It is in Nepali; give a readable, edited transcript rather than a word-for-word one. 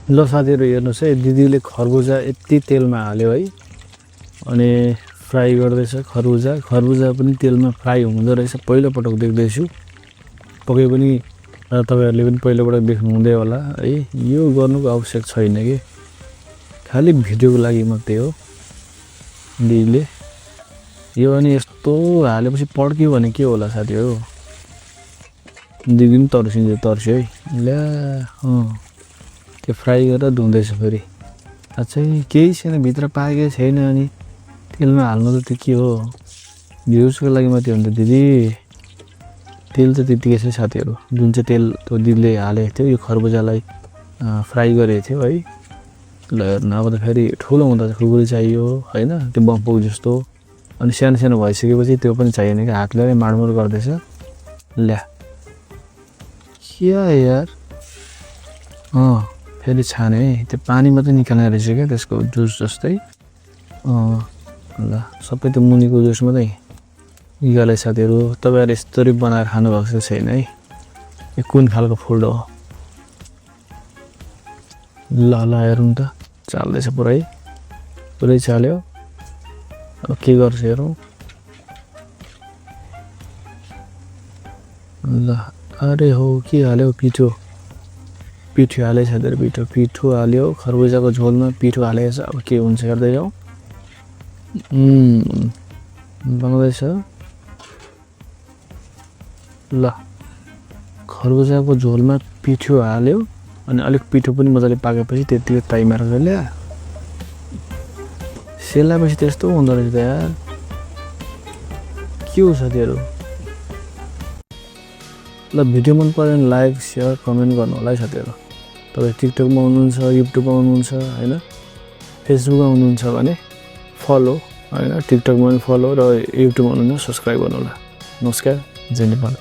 ल साथीहरु हेर्नुस् है दिदीले खरबुजा यति तेलमा हाल्यो है अनि फ्राई गर्दैछ खरबुजा पनि तेलमा फ्राई हुँदो रहेछ पहिलो पटक देख्दैछु पक्कै पनि तपाईहरुले पनि पहिलो पटक देख्नु हुँदै होला है यो गर्नुको आवश्यक छैन के खाली भिडियोको लागि मात्रै हो दिदीले यो अनि यस्तो हालेपछि पड्क्यो भने के होला साथीहरु दिदी पनि तर्स्यो है ल्या त्यो फ्राई गरेर धुँदैछ फेरि अझै केही छैन भित्र पाकेको छैन अनि तेलमा हाल्नु त के हो भ्युजको लागि मात्रै हो नि त दिदी तेल त त्यतिकै छ साथीहरु जुन चाहिँ तेल त्यो दिदीले हालेको थियो यो खरबुजालाई फ्राई गरेको थियो है ल हेर्नु अब त फेरि ठुलो हुँदा खुकुरी चाहियो हैन त्यो बम्फुक जस्तो अनि सानो सानो भइसकेपछि त्यो पनि चाहिएन कि हातले नै माडमुड गर्दैछ ल्या क्या यार फेरि छाने है त्यो पानी मात्रै निकाल्ने रहेछ क्या त्यसको जुस जस्तै ल सबै त्यो मुनिको जुस मात्रै निकाले साथीहरु तपाईहरु यसरी बनाएर खानु भएको छैन है यो कुन खालको फुड हो ल हेरौँ त चाल्दैछ पुरै चाल्यो अब के गर्छ हेरौँ ल अरे हो के हाल्यो पिठो हालेछ साथीहरु पिठो हाल्यो खरबुजाको झोलमा पिठो हालेछ अब के हुन्छ हेर्दै जाऊ बन्दैछ ल खरबुजाको झोलमा पिठो हाल्यो अनि अलिक पिठो पनि मजाले पाकेपछि त्यतिकै ताइमार गल्या सेलापछि त्यस्तो हुँदो रहेछ त यार के हो साथीहरु ल भिडियो मन पर्यो भने लाइक शेयर कमेन्ट गर्नु होला है साथीहरु तपाई टिकटकमा हुनुहुन्छ युट्युबमा हुनुहुन्छ हैन फेसबुकमा हुनुहुन्छ भने फलो हैन टिकटकमा पनि फलो र युट्युबमा हुनुहुन्छ सब्स्क्राइब गर्नु होला नमस्कार जय नेपाल